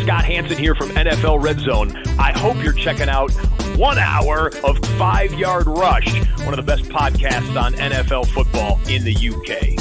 Scott Hansen here from NFL Red Zone. I hope you're checking out 1 hour of 5 Yard Rush, one of the best podcasts on NFL football in the UK.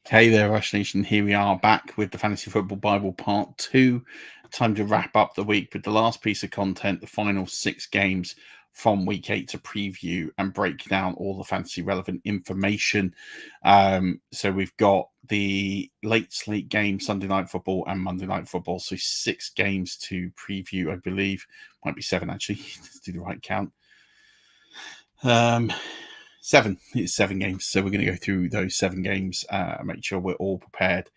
Hey there, Rush Nation. Here we are back with the Fantasy Football Bible Part 2. Time to wrap up the week with the last piece of content, the final 6 games from Week 8 to preview and break down all the fantasy relevant information. So we've got the late slate game, Sunday Night Football and Monday Night Football. So 6 games to preview, I believe. Might be 7, actually. Let's do the right count. 7. It's 7 games. So we're going to go through those 7 games, make sure we're all prepared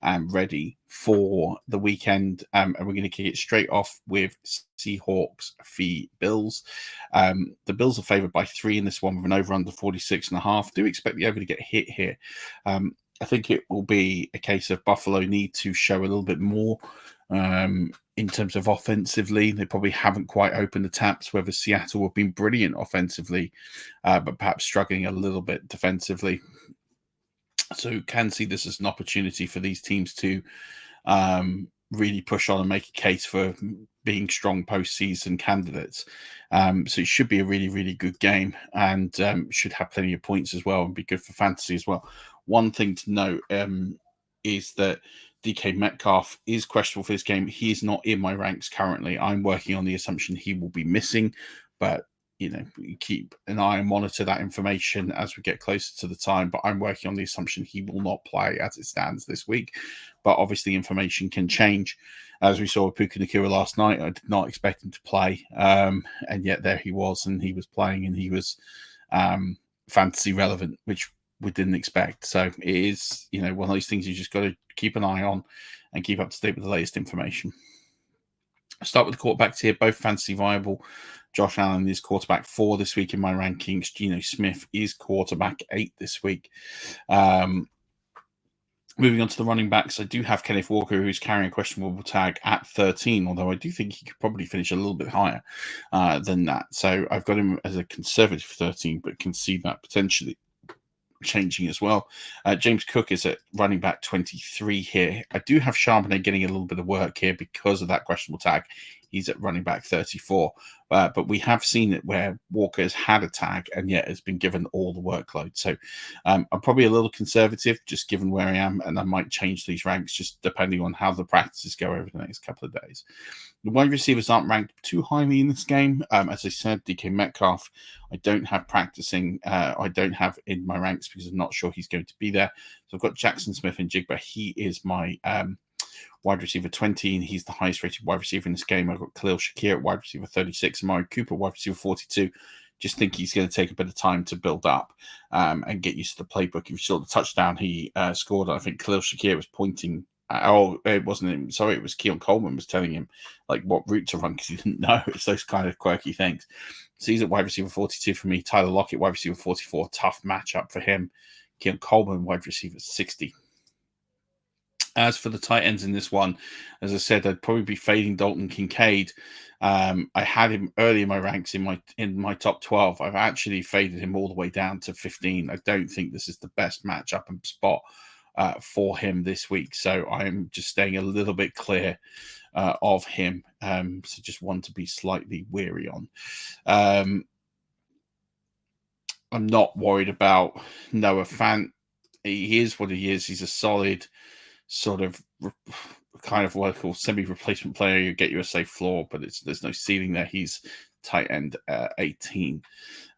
and ready for the weekend. And we're going to kick it straight off with Seahawks v Bills. The Bills are favored by 3 in this one with an over under 46.5. Do expect the over to get hit here. I think it will be a case of Buffalo need to show a little bit more in terms of offensively. They probably haven't quite opened the taps, whether Seattle have been brilliant offensively, but perhaps struggling a little bit defensively. So can see this as an opportunity for these teams to really push on and make a case for being strong postseason candidates. So it should be a really, really good game and should have plenty of points as well and be good for fantasy as well. One thing to note is that DK Metcalf is questionable for this game. He is not in my ranks currently. I'm working on the assumption he will be missing, but keep an eye and monitor that information as we get closer to the time. But I'm working on the assumption he will not play as it stands this week. But obviously information can change. As we saw with Puka Nacua last night, I did not expect him to play. And yet there he was, and he was playing, and he was fantasy relevant, which we didn't expect. So it is, one of those things you just got to keep an eye on and keep up to date with the latest information. I'll start with the quarterbacks here, both fantasy viable. Josh Allen is quarterback 4 this week in my rankings. Geno Smith is quarterback 8 this week. Moving on to the running backs, I do have Kenneth Walker, who's carrying a questionable tag at 13, although I do think he could probably finish a little bit higher than that. So I've got him as a conservative 13, but can see that potentially changing as well. James Cook is at running back 23 here. I do have Charbonnet getting a little bit of work here because of that questionable tag. He's at running back 34. But we have seen it where Walker has had a tag and yet has been given all the workload. So I'm probably a little conservative just given where I am, and I might change these ranks just depending on how the practices go over the next couple of days. The wide receivers aren't ranked too highly in this game. As I said, DK Metcalf, I don't have practicing. I don't have in my ranks because I'm not sure he's going to be there. So I've got Jackson Smith and Jigba. He is my wide receiver 20, and he's the highest rated wide receiver in this game. I've got Khalil Shakir at wide receiver 36, and Amari Cooper wide receiver 42. Just think he's going to take a bit of time to build up and get used to the playbook. If you saw the touchdown he scored, I think Khalil Shakir was pointing. It wasn't him. Sorry, it was Keon Coleman was telling him like what route to run because he didn't know. It's those kind of quirky things. So he's at wide receiver 42 for me. Tyler Lockett, wide receiver 44. Tough matchup for him. Keon Coleman, wide receiver 60. As for the tight ends in this one, as I said, I'd probably be fading Dalton Kincaid. I had him early in my ranks in my top 12. I've actually faded him all the way down to 15. I don't think this is the best matchup and spot for him this week. So I'm just staying a little bit clear of him. So just one to be slightly wary on. I'm not worried about Noah Fant. He is what he is. He's a solid sort of kind of what I call semi-replacement player. You get you a safe floor, but there's no ceiling there. He's tight end 18.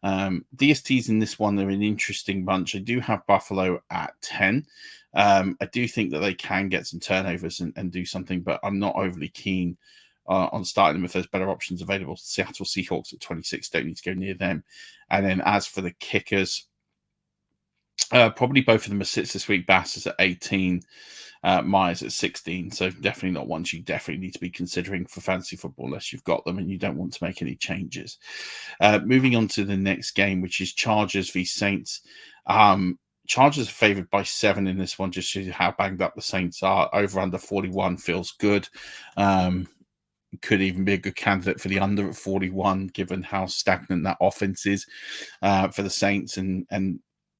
DSTs in this one, they're an interesting bunch. I do have Buffalo at 10. I do think that they can get some turnovers and do something, but I'm not overly keen on starting them if there's better options available. Seattle Seahawks at 26, don't need to go near them. And then as for the kickers, probably both of them are sits this week. Bass is at 18. Myers at 16, so definitely not ones you definitely need to be considering for fantasy football unless you've got them and you don't want to make any changes. Moving on to the next game, which is Chargers v Saints. Chargers are favored by 7 in this one, just to how banged up the Saints are. Over under 41 feels good. could even be a good candidate for the under at 41, given how stagnant that offense is for the Saints. And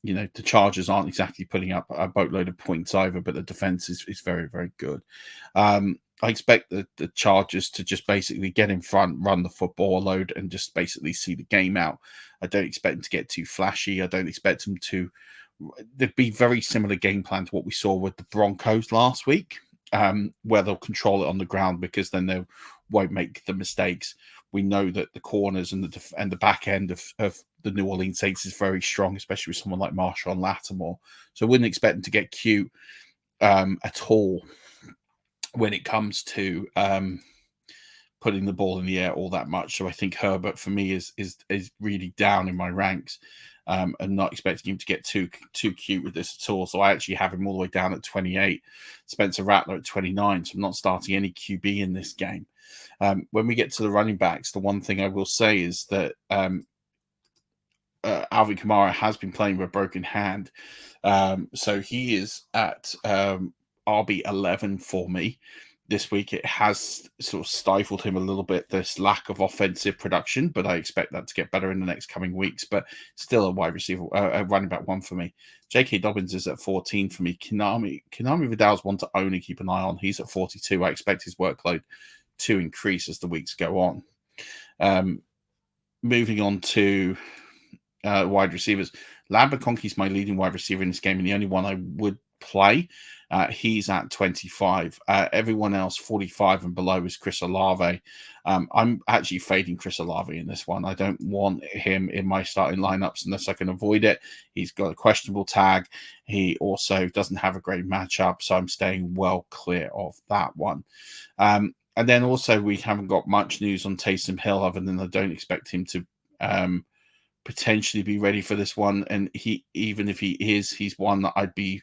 the Chargers aren't exactly putting up a boatload of points either, but the defense is very, very good. I expect the Chargers to just basically get in front, run the football load, and just basically see the game out. I don't expect them to get too flashy. I don't expect them to. There'd be very similar game plan to what we saw with the Broncos last week, where they'll control it on the ground because then they won't make the mistakes. We know that the corners and the back end of the New Orleans Saints is very strong, especially with someone like Marshawn Lattimore. So I wouldn't expect them to get cute at all when it comes to putting the ball in the air all that much. So I think Herbert for me is really down in my ranks, and not expecting him to get too cute with this at all. So I actually have him all the way down at 28, Spencer Rattler at 29. So I'm not starting any QB in this game. When we get to the running backs, the one thing I will say is that Alvin Kamara has been playing with a broken hand. So he is at RB11 for me this week. It has sort of stifled him a little bit, this lack of offensive production, but I expect that to get better in the next coming weeks. But still a wide receiver, a running back one for me. J.K. Dobbins is at 14 for me. Konami Vidal's one to own and keep an eye on. He's at 42. I expect his workload to increase as the weeks go on. Moving on to wide receivers. McConkey's my leading wide receiver in this game, and the only one I would play. He's at 25. Everyone else 45 and below is Chris Olave. I'm actually fading Chris Olave in this one. I don't want him in my starting lineups unless I can avoid it. He's got a questionable tag. He also doesn't have a great matchup, so I'm staying well clear of that one. And then also we haven't got much news on Taysom Hill other than I don't expect him to potentially be ready for this one. And even if he is, he's one that I'd be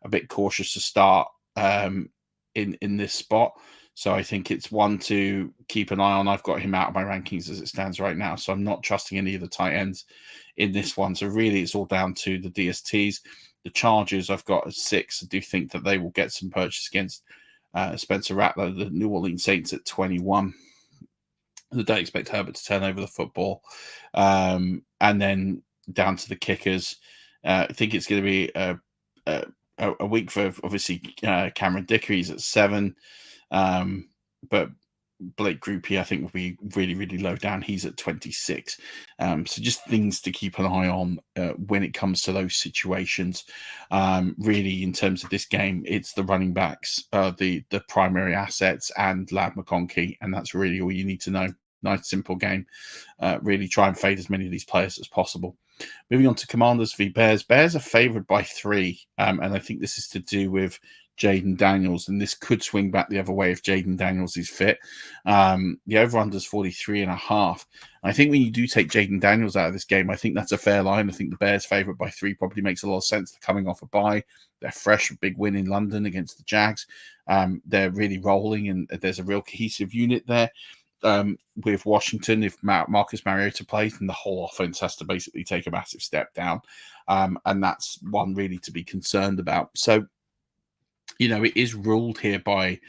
a bit cautious to start in this spot. So I think it's one to keep an eye on. I've got him out of my rankings as it stands right now, so I'm not trusting any of the tight ends in this one. So really it's all down to the DSTs. The Chargers I've got at 6. I do think that they will get some purchase against Spencer Rattler. The New Orleans Saints at 21. I don't expect Herbert to turn over the football. And then down to the kickers. I think it's going to be a week for, obviously, Cameron Dickery's at 7. But Blake Groupie, I think, will be really, really low down. He's at 26. So just things to keep an eye on when it comes to those situations. Really, in terms of this game, it's the running backs, the primary assets, and McConkey, and that's really all you need to know. Nice, simple game. Really try and fade as many of these players as possible. Moving on to Commanders v Bears. Bears are favored by 3, and I think this is to do with Jaden Daniels, and this could swing back the other way if Jaden Daniels is fit. The over-under is 43.5. I think when you do take Jaden Daniels out of this game, I think that's a fair line. I think the Bears favourite by 3 probably makes a lot of sense. They're coming off a bye. They're fresh, a big win in London against the Jags. They're really rolling, and there's a real cohesive unit there. With Washington, if Marcus Mariota plays, then the whole offense has to basically take a massive step down. And that's one really to be concerned about. So, it is ruled here by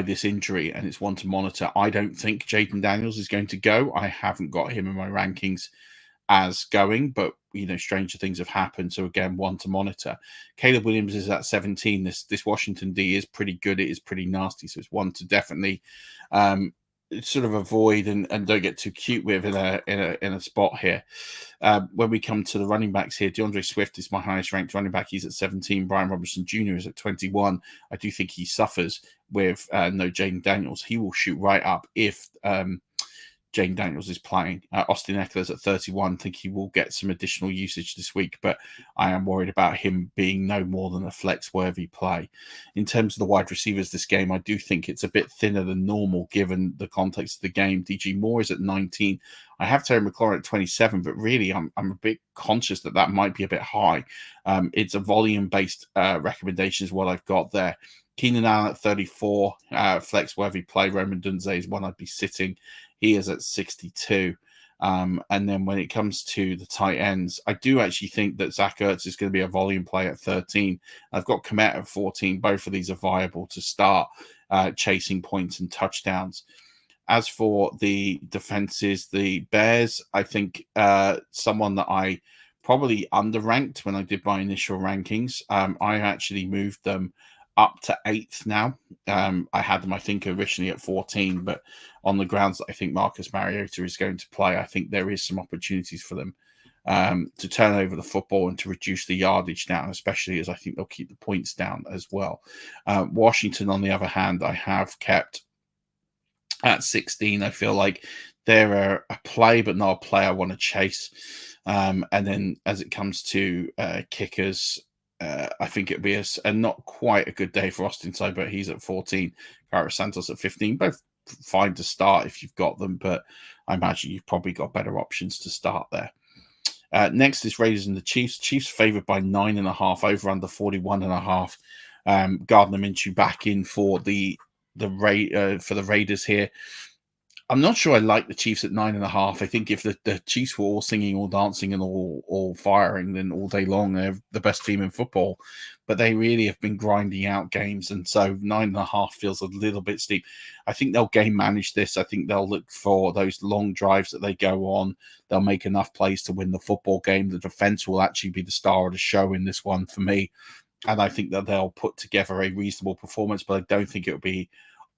this injury, and it's one to monitor. I don't think Jaden Daniels is going to go. I haven't got him in my rankings as going, but stranger things have happened. So again, one to monitor. Caleb Williams is at 17. This Washington D is pretty good. It is pretty nasty. So it's one to definitely sort of avoid and don't get too cute with in a spot here. When we come to the running backs here, DeAndre Swift is my highest ranked running back. He's at 17. Brian Robinson Jr. is at 21. I do think he suffers with no Jaden Daniels. He will shoot right up if Jaden Daniels is playing. Austin Eckler's at 31. I think he will get some additional usage this week, but I am worried about him being no more than a flex-worthy play. In terms of the wide receivers this game, I do think it's a bit thinner than normal given the context of the game. DJ Moore is at 19. I have Terry McLaurin at 27, but really I'm a bit conscious that might be a bit high. It's a volume-based recommendation is what I've got there. Keenan Allen at 34, flex-worthy play. Roman Dunze is one I'd be sitting. He is at 62. And then when it comes to the tight ends, I do actually think that Zach Ertz is going to be a volume play at 13. I've got Komet at 14. Both of these are viable to start chasing points and touchdowns. As for the defenses, the Bears, I think someone that I probably underranked when I did my initial rankings. I actually moved them up to 8th now. I had them, I think, originally at 14, but on the grounds that I think Marcus Mariota is going to play, I think there is some opportunities for them to turn over the football and to reduce the yardage down, especially as I think they'll keep the points down as well. Washington, on the other hand, I have kept at 16. I feel like they're a play, but not a play I want to chase. And then as it comes to kickers, I think it'll be a not quite a good day for Austin Side, but he's at 14. Carlos Santos at 15. Both fine to start if you've got them, but I imagine you've probably got better options to start there. Next is Raiders and the Chiefs. Chiefs favored by 9.5, over under 41.5. Gardner Minshew back in for the Raiders here. I'm not sure I like the Chiefs at 9.5. I think if the Chiefs were all singing, all dancing, and all firing, then all day long they're the best team in football. But they really have been grinding out games, and so 9.5 feels a little bit steep. I think they'll game manage this. I think they'll look for those long drives that they go on. They'll make enough plays to win the football game. The defense will actually be the star of the show in this one for me. And I think that they'll put together a reasonable performance, but I don't think it'll be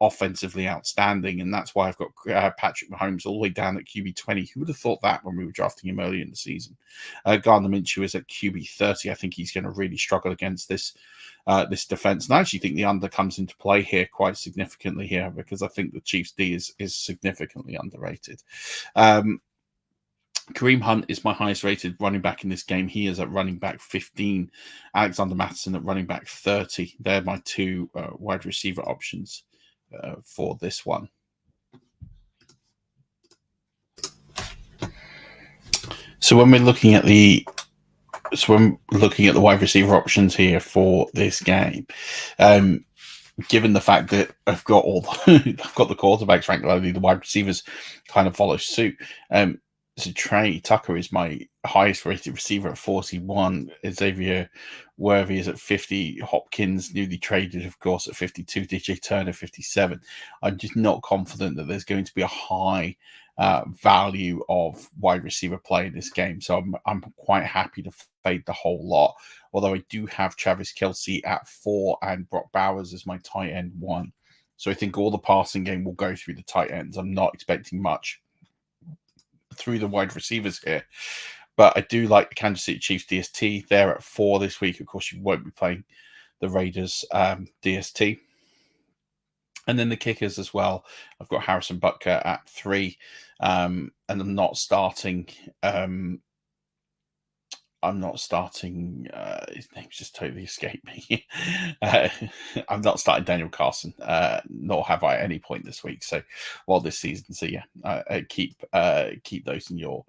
offensively outstanding. And that's why I've got Patrick Mahomes all the way down at QB 20. Who would have thought that when we were drafting him early in the season? Gardner Minshew is at QB 30. I think he's going to really struggle against this defense. And I actually think the under comes into play here quite significantly here, because I think the Chiefs D is significantly underrated. Kareem Hunt is my highest rated running back in this game. He is at running back 15. Alexander Mattison at running back 30. They're my two wide receiver options for this one. So when we're looking at the wide receiver options here for this game, given the fact that I've got I've got the quarterbacks ranked lowly, the wide receivers kind of follow suit. So Trey Tucker is my highest rated receiver at 41. Xavier Worthy is at 50. Hopkins, newly traded, of course, at 52. DJ Turner, 57. I'm just not confident that there's going to be a high value of wide receiver play in this game. So I'm quite happy to fade the whole lot. Although I do have Travis Kelce at 4 and Brock Bowers as my tight end 1. So I think all the passing game will go through the tight ends. I'm not expecting much through the wide receivers here, but I do like the Kansas City Chiefs DST. They're at 4 this week. Of course, you won't be playing the Raiders DST. And then the kickers as well. I've got Harrison Butker at 3, and I'm not starting. His name's just totally escaped me. I'm not starting Daniel Carson, nor have I at any point this week. This season. So yeah, keep those in your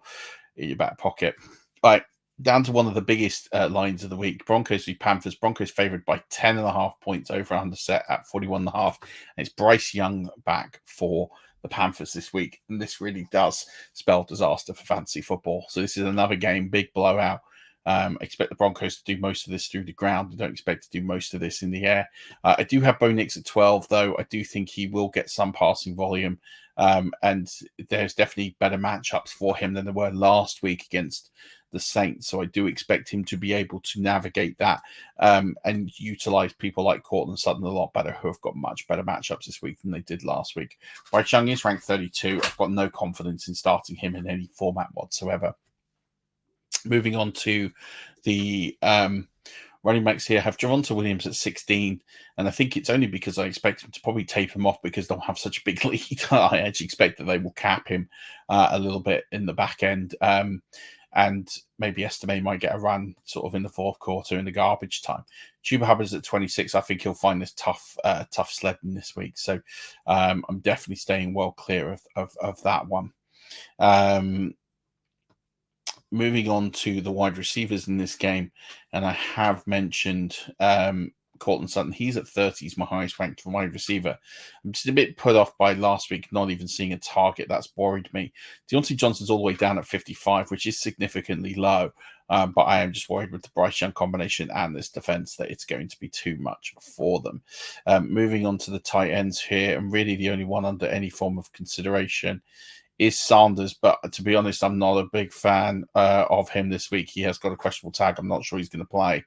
back pocket. Right, down to one of the biggest lines of the week: Broncos v Panthers. Broncos favored by 10.5 points, over under set at 41.5. And it's Bryce Young back for the Panthers this week, and this really does spell disaster for fantasy football. So this is another game, big blowout. I expect the Broncos to do most of this through the ground. I don't expect to do most of this in the air. I do have Bo Nix at 12, though. I do think he will get some passing volume, and there's definitely better matchups for him than there were last week against the Saints. So I do expect him to be able to navigate that and utilize people like Cortland Sutton a lot better, who have got much better matchups this week than they did last week. Bryce Young is ranked 32. I've got no confidence in starting him in any format whatsoever. Moving on to the running backs here, I have Javonte Williams at 16, and I think it's only because I expect him to probably tape him off because they'll have such a big lead. I actually expect that they will cap him a little bit in the back end, and maybe Estime might get a run sort of in the fourth quarter in the garbage time. Chuba Hubbard's at 26. I think he'll find this tough sledding this week, so I'm definitely staying well clear of that one. Moving on to the wide receivers in this game, and I have mentioned Cortland Sutton. He's at 30. He's my highest ranked wide receiver. I'm just a bit put off by last week not even seeing a target. That's worried me. Deontay Johnson's all the way down at 55, which is significantly low. But I am just worried with the Bryce Young combination and this defense that it's going to be too much for them. Moving on to the tight ends here, and really the only one under any form of consideration is Sanders, but to be honest, I'm not a big fan of him this week. He has got a questionable tag. I'm not sure he's going to play.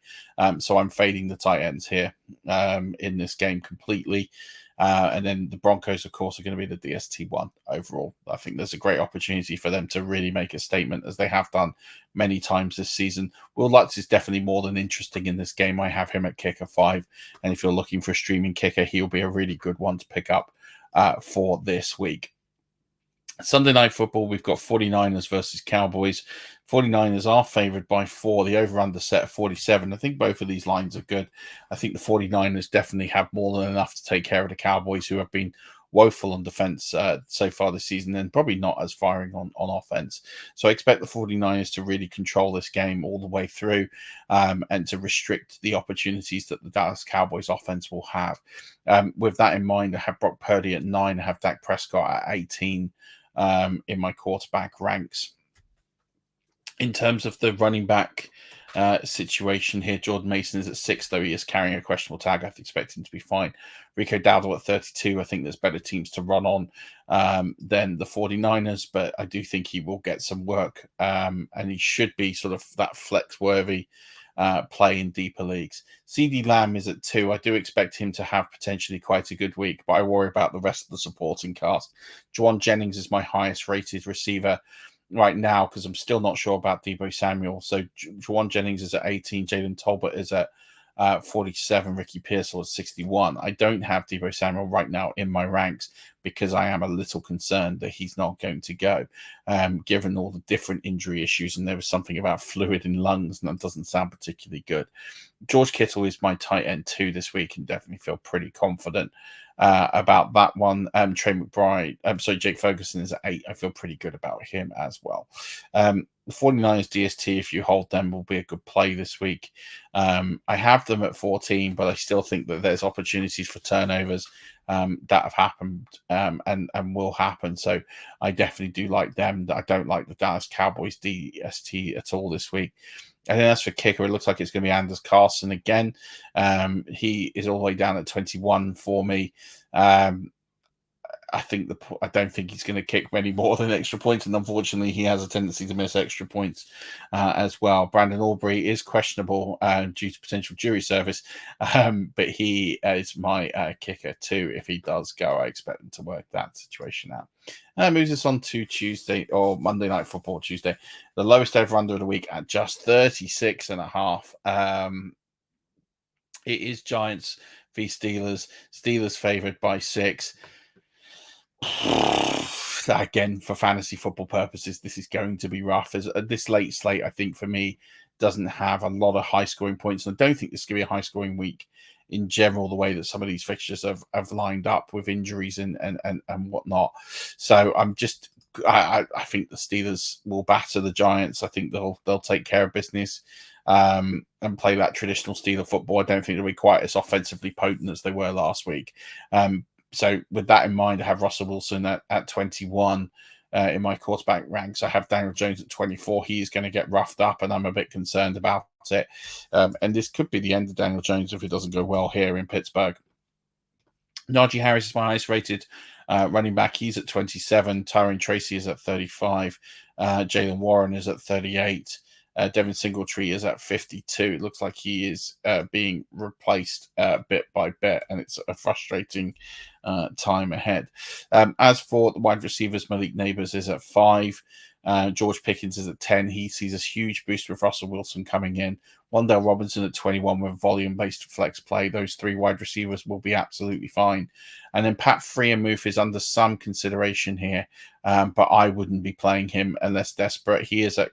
So I'm fading the tight ends here in this game completely. And then the Broncos, of course, are going to be the DST1 overall. I think there's a great opportunity for them to really make a statement, as they have done many times this season. Will Lutz is definitely more than interesting in this game. I have him at kicker 5. And if you're looking for a streaming kicker, he'll be a really good one to pick up for this week. Sunday Night Football, we've got 49ers versus Cowboys. 49ers are favored by 4. The over-under set of 47. I think both of these lines are good. I think the 49ers definitely have more than enough to take care of the Cowboys, who have been woeful on defense so far this season, and probably not as firing on offense. So I expect the 49ers to really control this game all the way through and to restrict the opportunities that the Dallas Cowboys offense will have. With that in mind, I have Brock Purdy at 9. I have Dak Prescott at 18. In my quarterback ranks. In terms of the running back situation here, Jordan Mason is at 6, though he is carrying a questionable tag. I expect him to be fine. Rico Dowdle at 32. I think there's better teams to run on than the 49ers, but I do think he will get some work, and he should be sort of that flex-worthy play in deeper leagues. CD Lamb is at 2. I do expect him to have potentially quite a good week, but I worry about the rest of the supporting cast. Juwan Jennings is my highest rated receiver right now because I'm still not sure about Deebo Samuel. So Juwan Jennings is at 18. Jalen Tolbert is at 47. Ricky Pearsall at 61. I don't have Deebo Samuel right now in my ranks because I am a little concerned that he's not going to go, given all the different injury issues. And there was something about fluid in lungs, and that doesn't sound particularly good. George Kittle is my tight end 2 this week, and definitely feel pretty confident about that one. Trey McBride, Jake Ferguson is at 8. I feel pretty good about him as well. The 49ers DST, if you hold them, will be a good play this week. I have them at 14, but I still think that there's opportunities for turnovers that have happened and will happen. So I definitely do like them. I don't like the Dallas Cowboys DST at all this week. And then as for kicker, it looks like it's going to be Anders Carlson again. He is all the way down at 21 for me. I don't think he's going to kick many more than extra points, and unfortunately, he has a tendency to miss extra points as well. Brandon Aubrey is questionable due to potential jury service, but he is my kicker too. If he does go, I expect him to work that situation out. That moves us on to Tuesday or Monday Night Football Tuesday, the lowest over under of the week at just 36.5. It is Giants v Steelers. Steelers favored by 6. Again, for fantasy football purposes, this is going to be rough. As this late slate, I think for me, doesn't have a lot of high scoring points, and I don't think this is going to be a high scoring week in general, the way that some of these fixtures have lined up with injuries and whatnot. So I think the Steelers will batter the Giants. I think they'll take care of business and play that traditional Steeler football. I don't think they'll be quite as offensively potent as they were last week. So with that in mind, I have Russell Wilson at 21 in my quarterback ranks. I have Daniel Jones at 24. He's going to get roughed up, and I'm a bit concerned about it. And this could be the end of Daniel Jones if it doesn't go well here in Pittsburgh. Najee Harris is my highest rated running back. He's at 27. Tyron Tracy is at 35. Jalen Warren is at 38. Devin Singletary is at 52. It looks like he is being replaced bit by bit, and it's a frustrating time ahead. As for the wide receivers, Malik Neighbors is at 5. George Pickens is at 10. He sees a huge boost with Russell Wilson coming in. Wandale Robinson at 21 with volume-based flex play. Those 3 wide receivers will be absolutely fine. And then Pat Freiermuth is under some consideration here, but I wouldn't be playing him unless desperate. He is at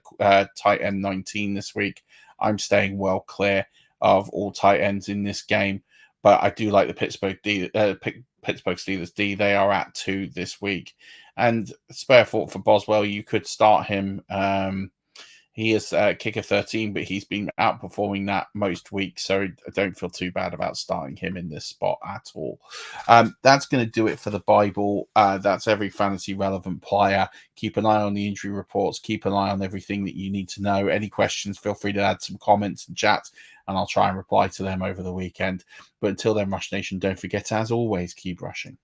tight end 19 this week. I'm staying well clear of all tight ends in this game, but I do like the Pittsburgh Steelers D. They are at 2 this week. And spare thought for Boswell, you could start him He is kicker 13, but he's been outperforming that most weeks, so I don't feel too bad about starting him in this spot at all. That's going to do it for the Bible. That's every fantasy relevant player. Keep an eye on the injury reports. Keep an eye on everything that you need to know. Any questions, feel free to add some comments and chat, and I'll try and reply to them over the weekend. But until then, Rush Nation, don't forget, as always, keep rushing.